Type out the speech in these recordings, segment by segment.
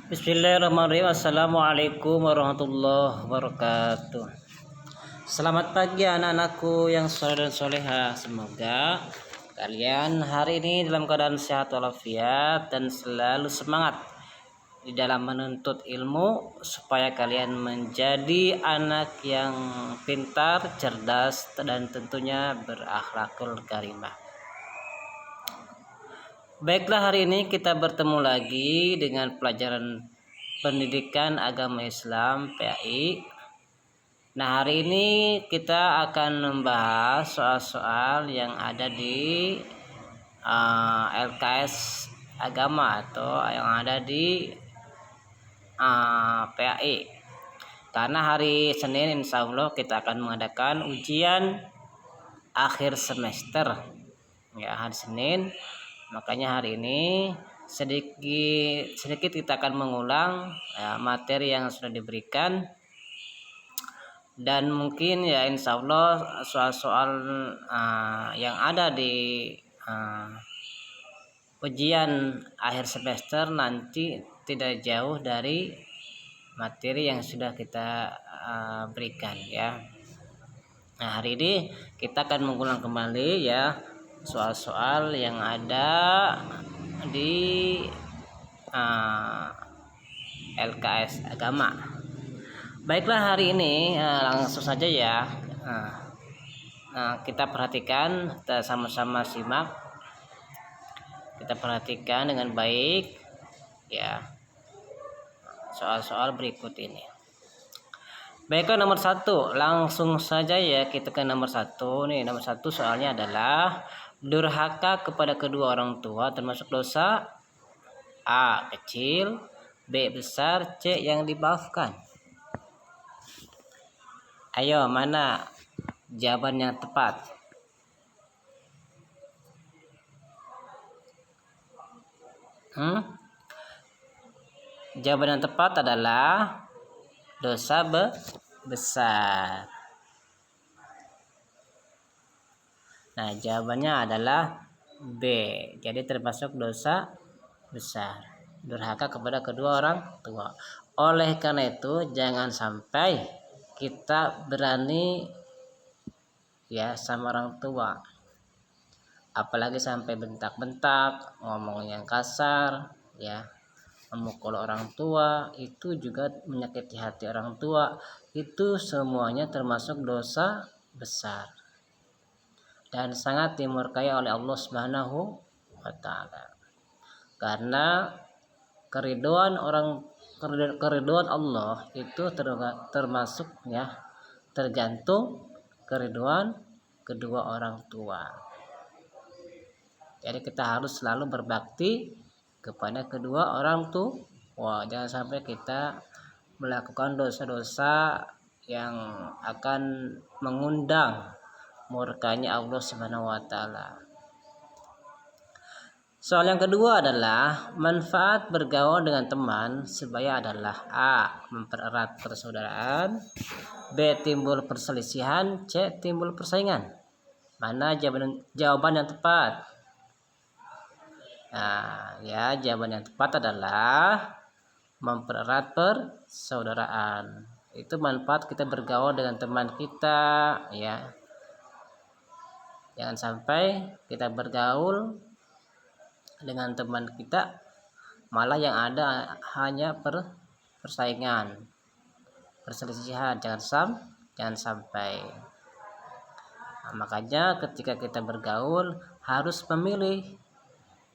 Bismillahirrahmanirrahim. Assalamualaikum warahmatullahi wabarakatuh. Selamat pagi anak-anakku yang soleh dan soleha. Semoga kalian hari ini dalam keadaan sehat walafiat dan selalu semangat di dalam menuntut ilmu supaya kalian menjadi anak yang pintar, cerdas dan tentunya berakhlakul karimah. Baiklah, hari ini kita bertemu lagi dengan pelajaran Pendidikan Agama Islam PAI. Nah, hari ini kita akan membahas soal-soal yang ada di LKS Agama atau yang ada di PAI. Karena hari Senin insya Allah kita akan mengadakan ujian akhir semester. Ya, hari Senin. Makanya hari ini sedikit kita akan mengulang materi yang sudah diberikan, dan mungkin ya insya Allah soal-soal yang ada di ujian akhir semester nanti tidak jauh dari materi yang sudah kita berikan ya. Nah, hari ini kita akan mengulang kembali ya soal-soal yang ada di LKS Agama. Baiklah, hari ini langsung saja ya. Kita perhatikan, kita sama-sama simak. Kita perhatikan dengan baik ya soal-soal berikut ini. Baiklah, nomor 1, langsung saja ya kita ke nomor 1 nih. Nomor 1 soalnya adalah durhaka kepada kedua orang tua termasuk dosa A. Kecil, B. Besar, C. Yang dimaafkan. Ayo, mana jawaban yang tepat? Jawaban yang tepat adalah dosa besar. Nah, jawabannya adalah B. Jadi termasuk dosa besar, durhaka kepada kedua orang tua. Oleh karena itu jangan sampai kita berani ya sama orang tua, apalagi sampai bentak-bentak, ngomong yang kasar ya, memukul orang tua, itu juga menyakiti hati orang tua. Itu semuanya termasuk dosa besar dan sangat dimurkai oleh Allah Subhanahu wa taala. Karena keriduan Allah itu termasuk ya tergantung keriduan kedua orang tua. Jadi kita harus selalu berbakti kepada kedua orang tua. Jangan sampai kita melakukan dosa-dosa yang akan mengundang murkanya Allah Subhanahu wa taala. Soal yang kedua adalah manfaat bergaul dengan teman sebaya adalah A. Mempererat persaudaraan, B. Timbul perselisihan, C. Timbul persaingan. Mana jawaban yang tepat? Nah, ya jawaban yang tepat adalah mempererat persaudaraan. Itu manfaat kita bergaul dengan teman kita ya. Jangan sampai kita bergaul dengan teman kita malah yang ada hanya persaingan, perselisihan. Jangan sampai. Nah, makanya ketika kita bergaul harus memilih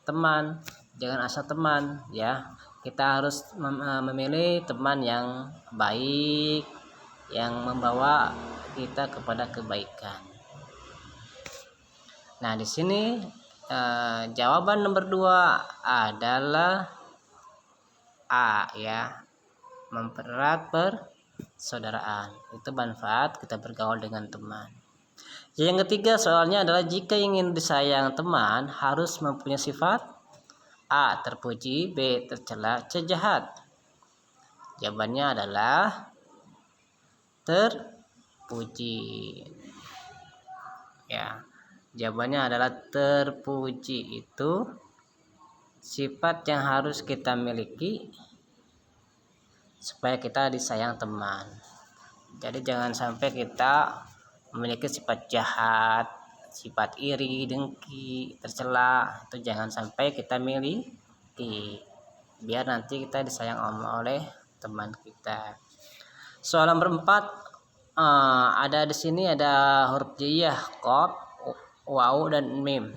teman, jangan asal teman ya. Kita harus memilih teman yang baik, yang membawa kita kepada kebaikan. Nah, di sini jawaban nomor 2 adalah A ya, mempererat persaudaraan. Itu manfaat kita bergaul dengan teman. Yang ketiga soalnya adalah jika ingin disayang teman harus mempunyai sifat A. Terpuji, B. Tercela, C. Jahat. Jawabannya adalah terpuji ya. Jawabannya adalah terpuji. Itu sifat yang harus kita miliki supaya kita disayang teman. Jadi jangan sampai kita memiliki sifat jahat, sifat iri, dengki, tercela, itu jangan sampai kita miliki, biar nanti kita disayang oleh teman kita. Soal nomor 4, ada di sini ada huruf hijaiyah, qaf, waw dan mim.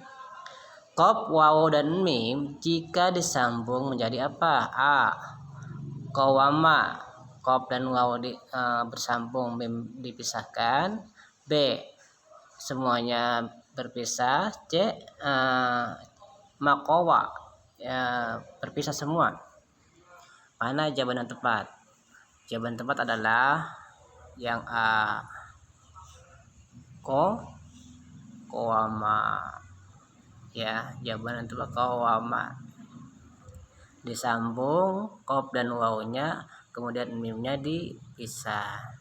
Qaf, waw dan mim jika disambung menjadi apa? A. Qawama, qaf dan waw bersambung, mim dipisahkan. B. Semuanya berpisah. C. Maqawa, berpisah semua. Mana jawaban yang tepat? Jawaban tepat adalah yang A. Qawama. Ya, jawaban yang tepat qawama. Disambung qaf dan wawnya, kemudian mimnya dipisah.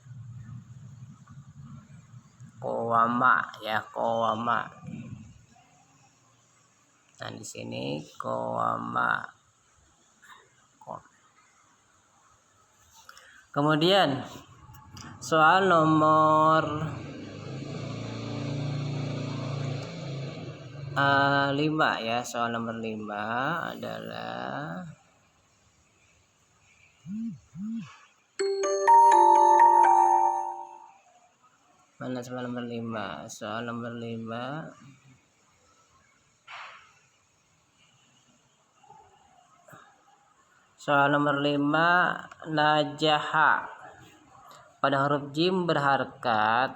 Qawama ya, qawama. Nah, di sini qawama. Kemudian soal nomor 5 ya. Soal nomor 5 adalah mana soal nomor 5? Soal nomor 5 najaha pada huruf jim berharakat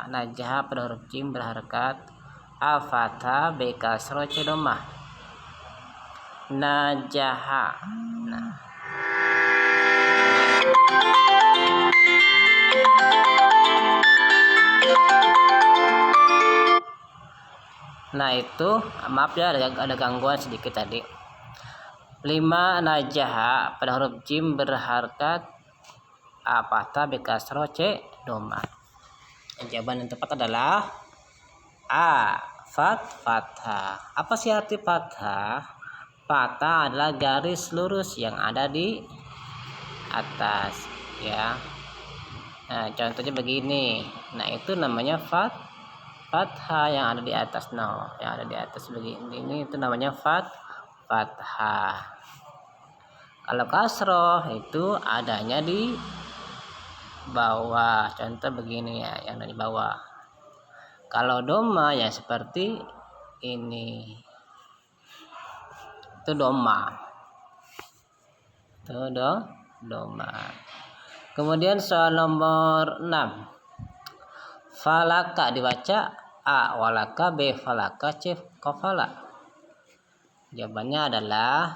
najaha pada huruf jim berharakat a fathah, b kasroh, c dhammah. Najaha. Nah itu maaf ya, ada gangguan sedikit tadi. 5 najaha pada huruf jim berharakat a fathah, b kasroh, c dhammah. Jawaban yang tepat adalah A. Fathah. Apa sih arti fathah? Fathah adalah garis lurus yang ada di atas ya. Nah, contohnya begini. Nah, itu namanya fathah yang ada di atas. Yang ada di atas begini, ini itu namanya fathah. Kalau kasroh itu adanya di bawah. Contoh begini ya, yang ada di bawah. Kalau dhammah ya seperti ini. Itu dhammah. Itu dhammah. Kemudian soal nomor 6. Falaka dibaca A walaka, B falaka, C qafala. Jawabannya adalah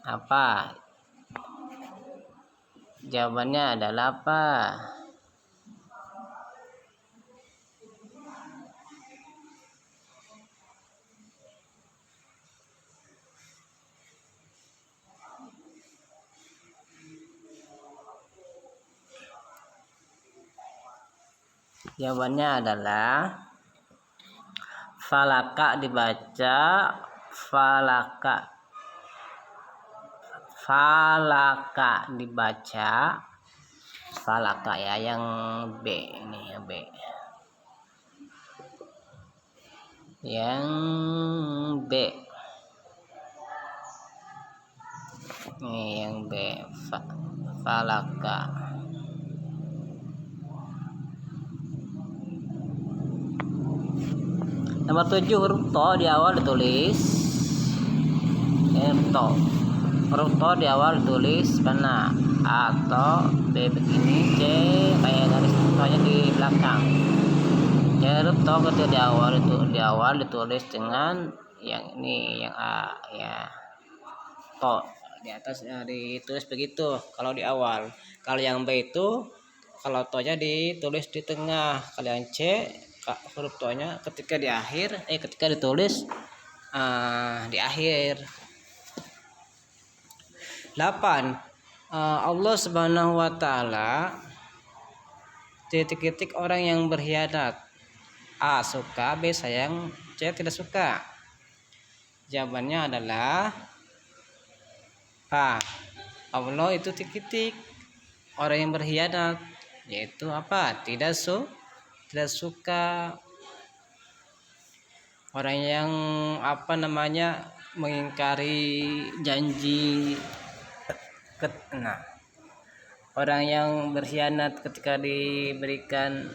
apa? Jawabannya adalah apa? Jawabannya adalah falaka dibaca falaka. Falaka dibaca falaka ya, yang B ini ya, B. Yang B. Ini yang B, falaka. Nomor 7 huruf to di awal ditulis to. Huruf to di awal ditulis mana? A atau B begini, C kayak garis tonya di belakang. Huruf to ketika di awal ditulis dengan yang ini, yang A ya. To di atas ditulis begitu kalau di awal. Kalau yang B itu kalau to-nya ditulis di tengah. Kalau yang C huruf to-nya ketika di akhir ketika ditulis di akhir. 8. Allah Subhanahu wa taala titik-titik orang yang berkhianat. A suka, B sayang, C tidak suka. Jawabannya adalah apa? Allah itu titik-titik. Orang yang berkhianat yaitu apa? Tidak suka. Orang yang mengingkari janji. Nah, orang yang berkhianat ketika diberikan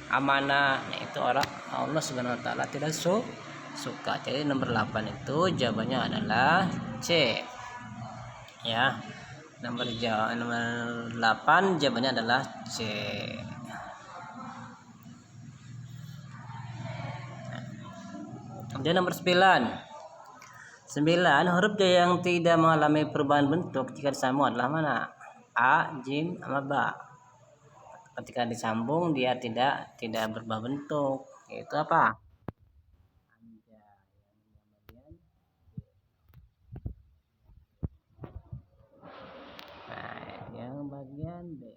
amanah, itu orang Allah Subhanahu wa taala tidak suka. Jadi nomor 8 itu jawabannya adalah C. Ya. Nomor 8 jawabannya adalah C. Kemudian nomor 9. 9 huruf yang tidak mengalami perubahan bentuk jika disambung adalah mana? A, jim, sama ba. Ketika disambung dia tidak berubah bentuk. Itu apa? Nah, yang bagian B.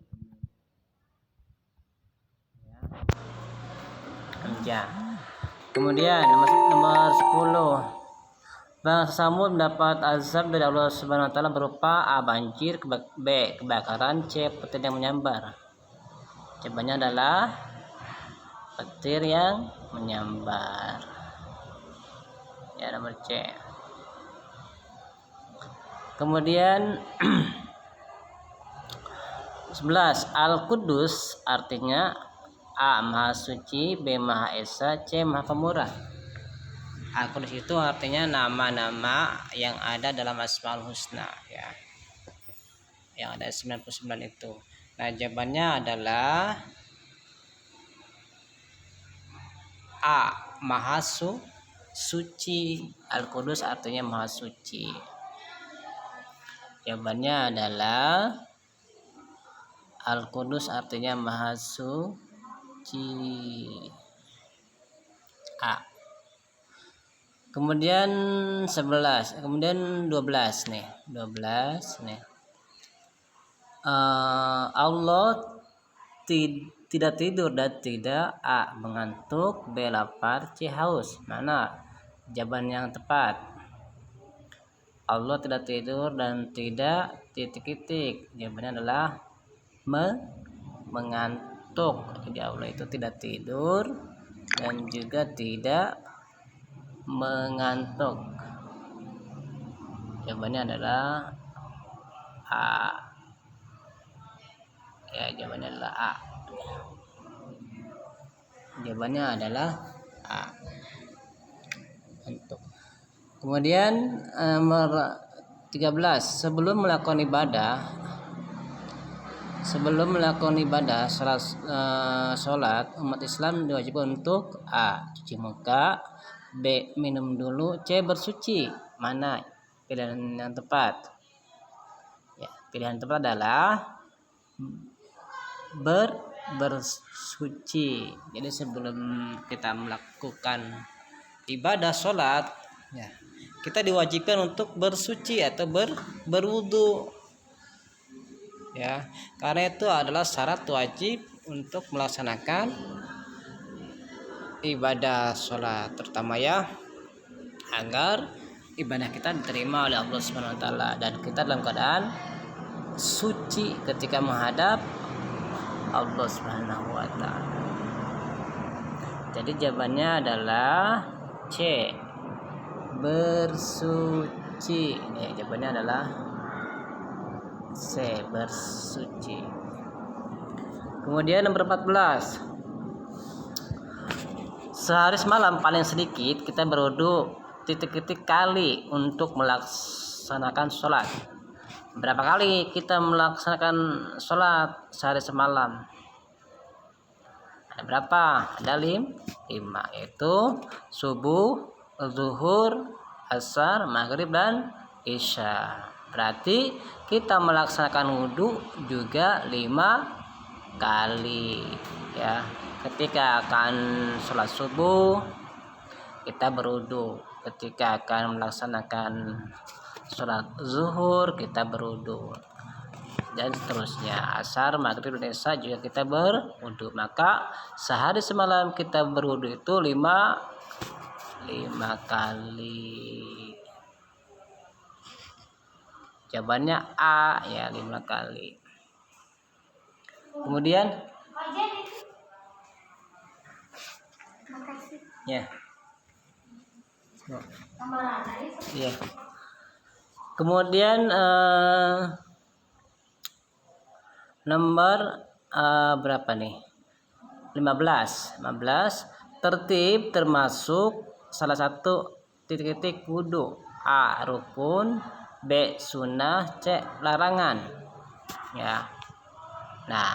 Ya. Kemudian nomor 10. Bangsa Samud mendapat azab dari Allah Subhanahu wa taala berupa A, banjir, B, kebakaran, C, petir yang menyambar. Jawabannya adalah petir yang menyambar. Ya, nomor C. Kemudian 11. Al-Qudus artinya A, Maha Suci, B, Maha Esa, C, Maha Pemurah. Al-Qudus itu artinya nama-nama yang ada dalam Asmaul Husna, ya. Yang ada 99 itu. Nah, jawabannya adalah A, Maha Suci. Al-Qudus artinya Maha Suci. Jawabannya adalah Al-Qudus artinya Maha Suci. A. Kemudian 11, kemudian 12 nih. 12 nih. Allah tidak tidur dan tidak A, mengantuk, B, lapar, C, haus. Mana jawaban yang tepat? Allah tidak tidur dan tidak titik-titik. Jawabannya adalah mengantuk. Jadi Allah itu tidak tidur dan juga tidak mengantuk. Jawabannya adalah A. Ya, jawabannya adalah A. Jawabannya adalah A. Untuk. Kemudian nomor 13. Sebelum melakukan ibadah sholat, umat Islam diwajibkan untuk A, cuci muka, B, minum dulu, C, bersuci. Mana pilihan yang tepat? Ya, pilihan tepat adalah bersuci. Jadi sebelum kita melakukan ibadah sholat, ya, kita diwajibkan untuk bersuci atau berwudu. Ya, karena itu adalah syarat wajib untuk melaksanakan ibadah sholat, terutama ya agar ibadah kita diterima oleh Allah Subhanahu wa taala dan kita dalam keadaan suci ketika menghadap Allah Subhanahu wa taala. Jadi jawabannya adalah C, bersuci. Ini jawabannya adalah C, bersuci. Kemudian nomor 14. Sehari semalam paling sedikit kita berwudu titik-titik kali untuk melaksanakan sholat. Berapa kali kita melaksanakan sholat sehari semalam? Ada berapa? Ada 5, yaitu subuh, zuhur, asar, maghrib, dan isya. Berarti kita melaksanakan wudhu juga 5 kali, ya. Ketika akan sholat subuh kita berwudu, ketika akan melaksanakan sholat zuhur kita berwudu, dan seterusnya. Asar, maghrib, dan isya juga kita berwudu. Maka sehari semalam kita berwudu itu 5 kali. Jawabannya A ya, 5 kali. Kemudian ya. Ya. Kemudian nomor berapa nih? 15. Tertib termasuk salah satu titik-titik wudu. A. Rukun, B. Sunnah, C. Larangan. Ya. Nah,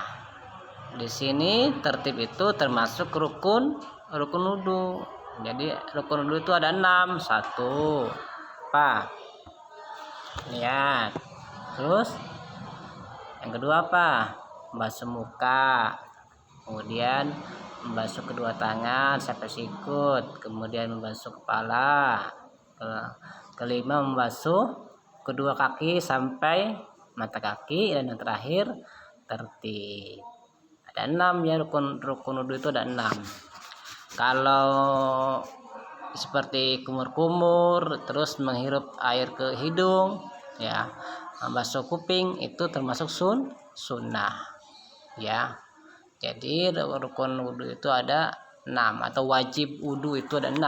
di sini tertib itu termasuk rukun wudu. Jadi rukun wudu itu ada 6. 1. Apa? Lihat. Terus yang kedua apa? Membasuh muka. Kemudian membasuh kedua tangan sampai sikut. Kemudian membasuh kepala. Kelima membasuh kedua kaki sampai mata kaki. Dan yang terakhir tertib. Ada 6 ya, rukun wudu itu ada 6. Kalau seperti kumur-kumur, terus menghirup air ke hidung, ya, membasuh kuping itu termasuk sunnah, ya. Jadi rukun wudu itu ada 6 atau wajib wudu itu ada 6.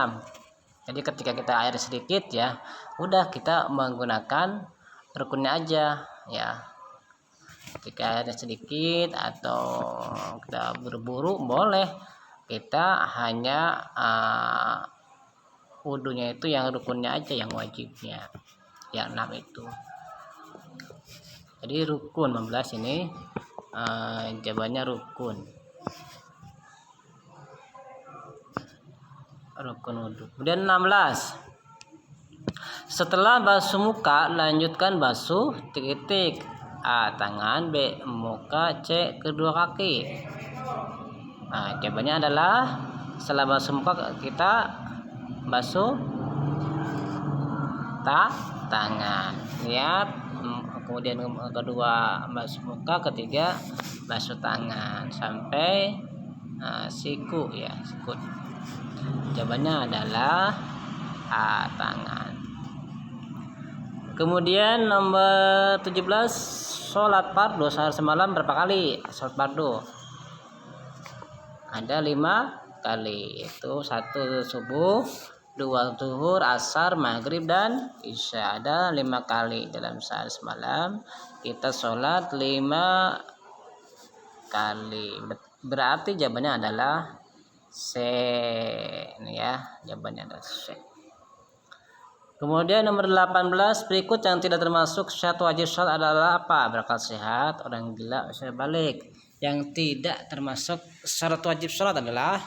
Jadi ketika kita air sedikit ya, udah kita menggunakan rukunnya aja, ya. Ketika airnya sedikit atau kita buru-buru boleh kita hanya wudunya itu yang rukunnya aja, yang wajibnya yang 6 itu. Jadi rukun 15 ini jawabannya rukun wudu. Kemudian 16, setelah basuh muka lanjutkan basuh titik-titik. A. Tangan, B. Muka, C. Kedua kaki. Nah, jawabannya adalah setelah basuh muka kita basuh tangan. Lihat, kemudian kedua basuh muka, ketiga basuh tangan sampai siku ya, sikut. Jawabannya adalah A. Tangan. Kemudian nomor 17, sholat fardu sehari semalam berapa kali? Sholat fardu ada 5 kali, itu 1 subuh, 2 zuhur, asar, maghrib, dan isya. Ada 5 kali dalam sehari semalam kita sholat 5 kali. Berarti jawabannya adalah C. Ini ya, jawabannya adalah C. Kemudian nomor 18, berikut yang tidak termasuk syarat wajib sholat adalah apa? Berakal sehat, orang gila, usia balik. Yang tidak termasuk syarat wajib sholat adalah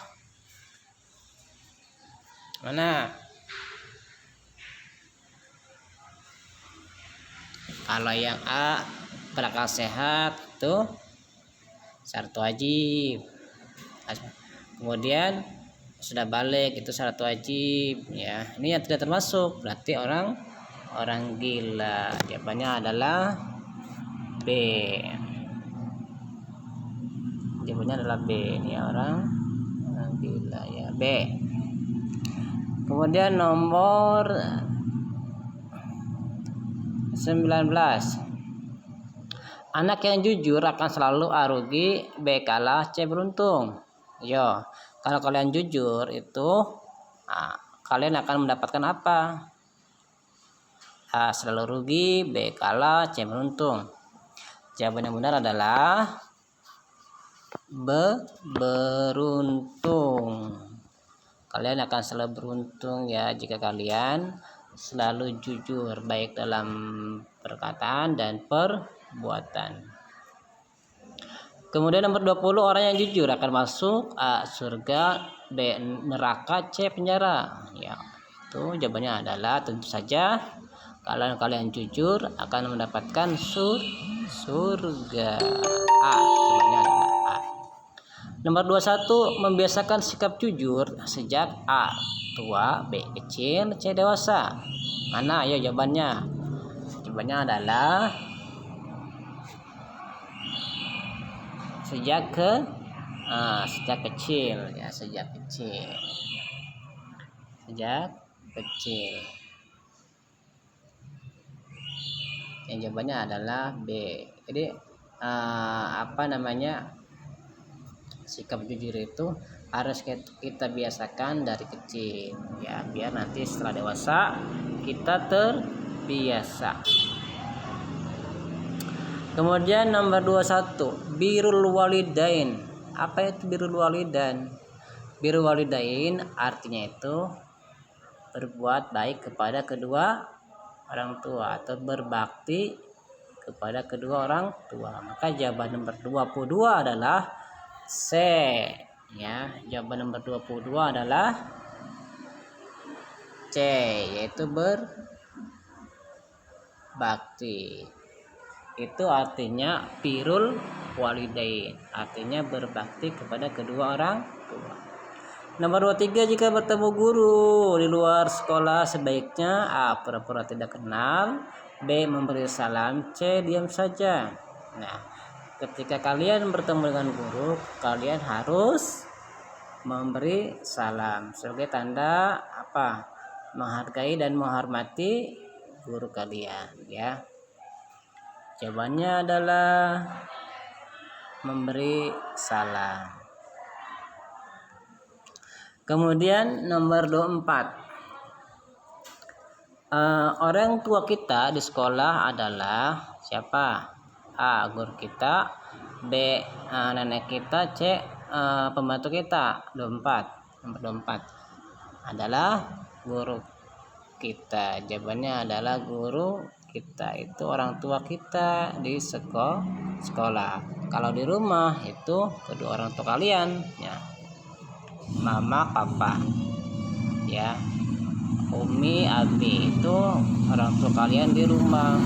mana? Kalau yang A, berakal sehat, itu syarat wajib. Kemudian sudah balik itu syarat wajib ya. Ini yang tidak termasuk, berarti orang gila. Jawabannya adalah B. Jawabannya adalah B. Ini orang gila ya, B. Kemudian nomor 19, anak yang jujur akan selalu A. rugi, B. kalah, C. beruntung. Yo, kalau kalian jujur itu kalian akan mendapatkan apa? A. selalu rugi, B. kalah, C. beruntung. Jawaban yang benar adalah B. beruntung. Kalian akan selalu beruntung ya jika kalian selalu jujur, baik dalam perkataan dan perbuatan. Kemudian nomor 20, orang yang jujur akan masuk A. surga, B. neraka, C. penjara. Ya, itu jawabannya adalah tentu saja kalau kalian jujur akan mendapatkan surga. A. Jawabannya adalah A. Nomor 21, membiasakan sikap jujur sejak A. tua, B. kecil, C. dewasa. Mana? Ayo jawabannya. Jawabannya adalah sejak kecil ya, sejak kecil. Yang jawabannya adalah B. Jadi sikap jujur itu harus kita biasakan dari kecil ya, biar nanti setelah dewasa kita terbiasa. Kemudian nomor 21, birrul walidain. Apa itu birrul walidain? Birrul walidain artinya itu berbuat baik kepada kedua orang tua atau berbakti kepada kedua orang tua. Maka jawaban nomor 22 adalah C ya. Jawaban nomor 22 adalah C, yaitu berbakti. Itu artinya birrul walidain, artinya berbakti kepada kedua orang tua. Nomor 23, jika bertemu guru di luar sekolah sebaiknya A. pura-pura tidak kenal, B. memberi salam, C. diam saja. Nah, ketika kalian bertemu dengan guru, kalian harus memberi salam sebagai tanda apa? Menghargai dan menghormati guru kalian ya. Jawabannya adalah memberi salam. Kemudian nomor 24, orang tua kita di sekolah adalah siapa? A. guru kita, B. nenek kita, C. pembantu kita. Nomor 24 adalah guru kita. Jawabannya adalah guru kita, itu orang tua kita di sekolah. Kalau di rumah itu kedua orang tua kalian ya, mama papa ya, umi abi, itu orang tua kalian di rumah,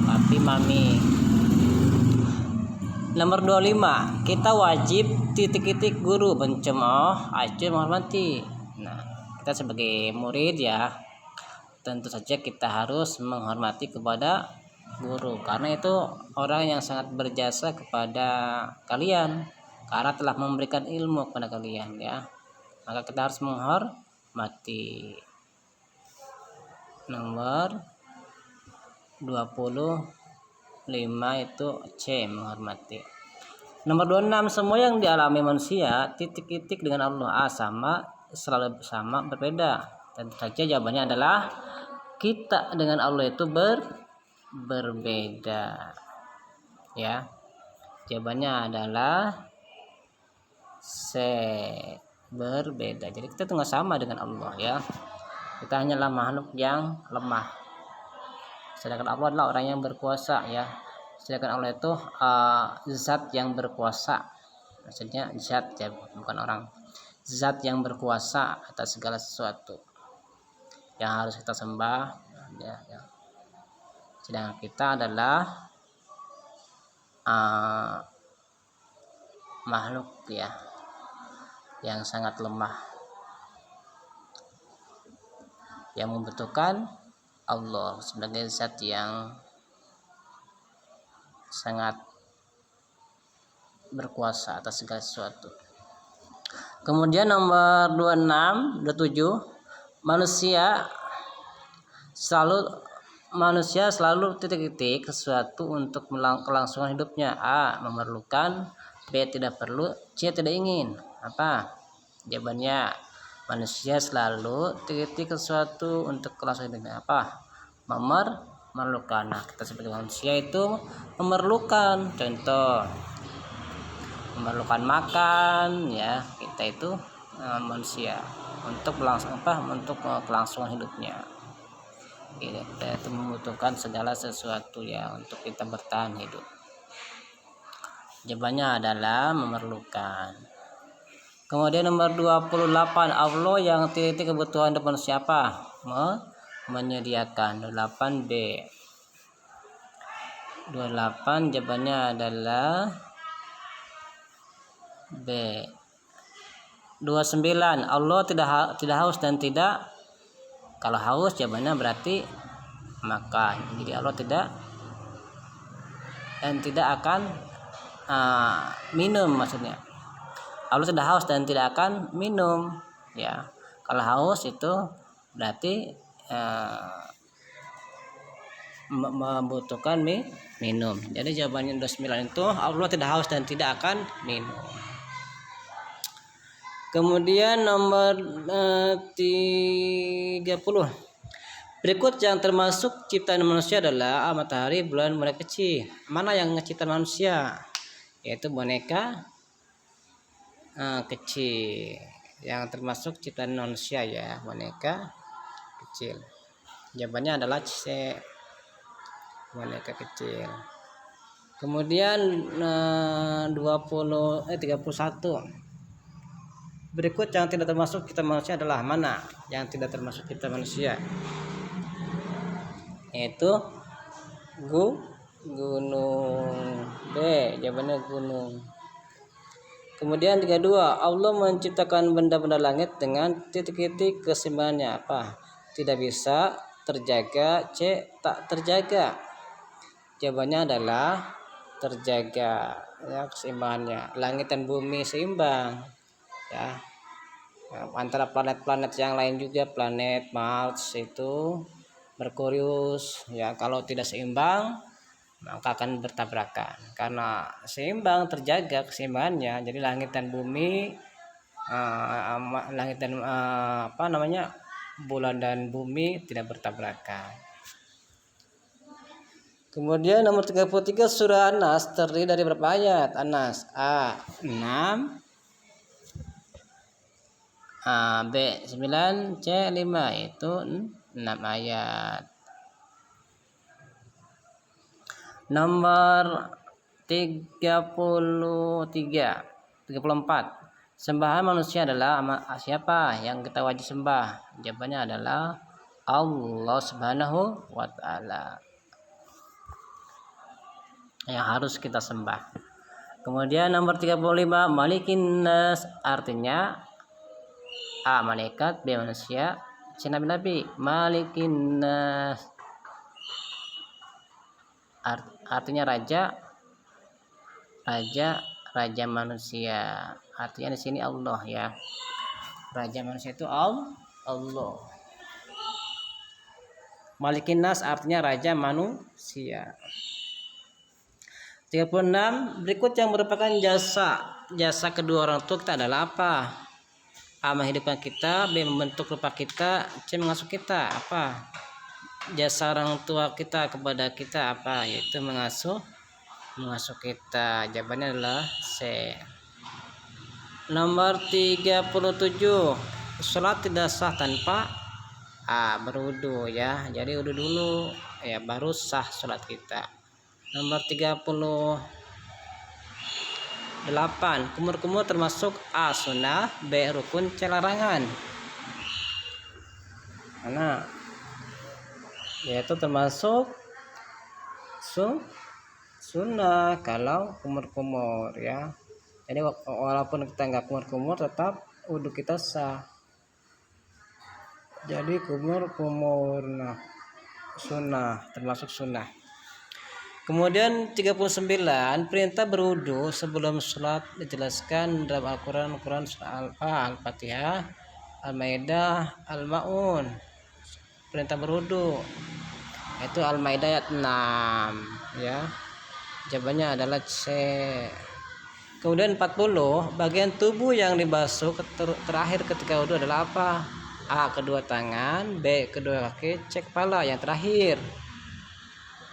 papi mami. Nomor 25, kita wajib titik-titik guru, mencemooh, acuh, menghormati. Nah, kita sebagai murid ya, tentu saja kita harus menghormati kepada guru, karena itu orang yang sangat berjasa kepada kalian, karena telah memberikan ilmu kepada kalian ya. Maka kita harus menghormati. Nomor 25 itu C, menghormati. Nomor 26, semua yang dialami manusia titik-titik dengan Allah sama, selalu sama, berbeda. Tentu saja jawabannya adalah kita dengan Allah itu berbeda ya. Jawabannya adalah C, berbeda. Jadi kita itu nggak sama dengan Allah ya. Kita hanyalah makhluk yang lemah, sedangkan Allah adalah orang yang berkuasa ya. Sedangkan Allah itu zat yang berkuasa, maksudnya zat ya, bukan orang. Zat yang berkuasa atas segala sesuatu yang harus kita sembah ya. Sedangkan kita adalah makhluk ya yang sangat lemah, yang membutuhkan Allah sebagai zat yang sangat berkuasa atas segala sesuatu. Kemudian nomor 26, 27, manusia selalu titik-titik sesuatu untuk kelangsungan hidupnya. A. memerlukan, B. tidak perlu, C. tidak ingin. Apa jawabannya? Manusia selalu titik-titik sesuatu untuk kelangsungan hidupnya. Apa? Memerlukan. Nah, kita sebagai manusia itu memerlukan, contoh memerlukan makan ya, kita itu manusia untuk kelangsungan hidupnya. Kita itu membutuhkan segala sesuatu ya untuk kita bertahan hidup. Jawabannya adalah memerlukan. Kemudian nomor 28, Allah yang titik kebutuhan depan siapa? Menyediakan. 28B. 28 jawabannya adalah B. 29, Allah tidak haus dan tidak, kalau haus jawabannya berarti makan. Jadi Allah tidak akan minum, maksudnya Allah tidak haus dan tidak akan minum ya. Kalau haus itu berarti membutuhkan minum. Jadi jawabannya 29 itu Allah tidak haus dan tidak akan minum. Kemudian nomor 30. Berikut yang termasuk ciptaan manusia adalah matahari, bulan, boneka kecil. Mana yang ciptaan manusia? Yaitu boneka kecil. Yang termasuk ciptaan manusia ya, boneka kecil. Jawabannya adalah C, boneka kecil. Kemudian 31. Berikut yang tidak termasuk ciptaan manusia adalah mana? Yang tidak termasuk ciptaan manusia yaitu gunung. B, jawabannya gunung. Kemudian 32. Allah menciptakan benda-benda langit dengan titik-titik keseimbangannya apa? Tidak bisa, terjaga, C, tak terjaga. Jawabannya adalah terjaga ya, keseimbangannya. Langit dan bumi seimbang ya. Antara planet-planet yang lain juga, planet Mars itu Merkurius ya, kalau tidak seimbang maka akan bertabrakan. Karena seimbang, terjaga keseimbangannya, jadi langit dan bumi, bulan dan bumi tidak bertabrakan. Kemudian nomor 33, surah An-Nas terdiri dari berapa ayat? An-Nas A 6, B 9, C 5, itu 6 ayat. Nomor 34. Sembahan manusia adalah siapa yang kita wajib sembah? Jawabannya adalah Allah Subhanahu wa taala yang harus kita sembah. Kemudian nomor 35, Malikin Nas artinya A malaikat, B manusia, C nabi-nabi. Malikin Nas artinya raja manusia. Artinya di sini Allah ya. Raja manusia itu Allah. Malikin Nas artinya raja manusia. 36. Berikut yang merupakan jasa kedua orang tua kita adalah apa? A menghidupkan kita, B membentuk rupa kita, C mengasuh kita. Apa jasa orang tua kita kepada kita? Apa? Yaitu mengasuh kita. Jawabannya adalah C. Nomor 37. Salat tidak sah tanpa A berwudu ya. Jadi wudu dulu ya, baru sah salat kita. Nomor 38. Kumur-kumur termasuk A sunnah, B rukun, C larangan. Mana? Yaitu termasuk sunnah kalau kumur-kumur ya. Jadi walaupun kita nggak kumur-kumur tetap wudu kita sah. Jadi kumur-kumur sunnah, termasuk sunnah. Kemudian 39, perintah berwudu sebelum sholat dijelaskan dalam Al-Quran surah Al-Fatihah, Al-Maidah, Al-Maun. Perintah berwudu itu Al-Maidah ayat 6 ya. Jawabannya adalah C. Kemudian 40, bagian tubuh yang dibasuh terakhir ketika wudu adalah apa? A kedua tangan, B kedua kaki, C kepala. Yang terakhir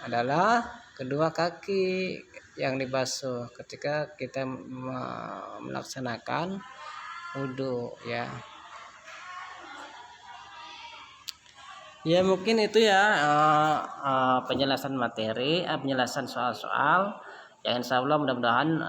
adalah kedua kaki yang dibasuh ketika kita melaksanakan wudu ya. Ya mungkin itu ya penjelasan materi, penjelasan soal-soal yang insyaallah mudah-mudahan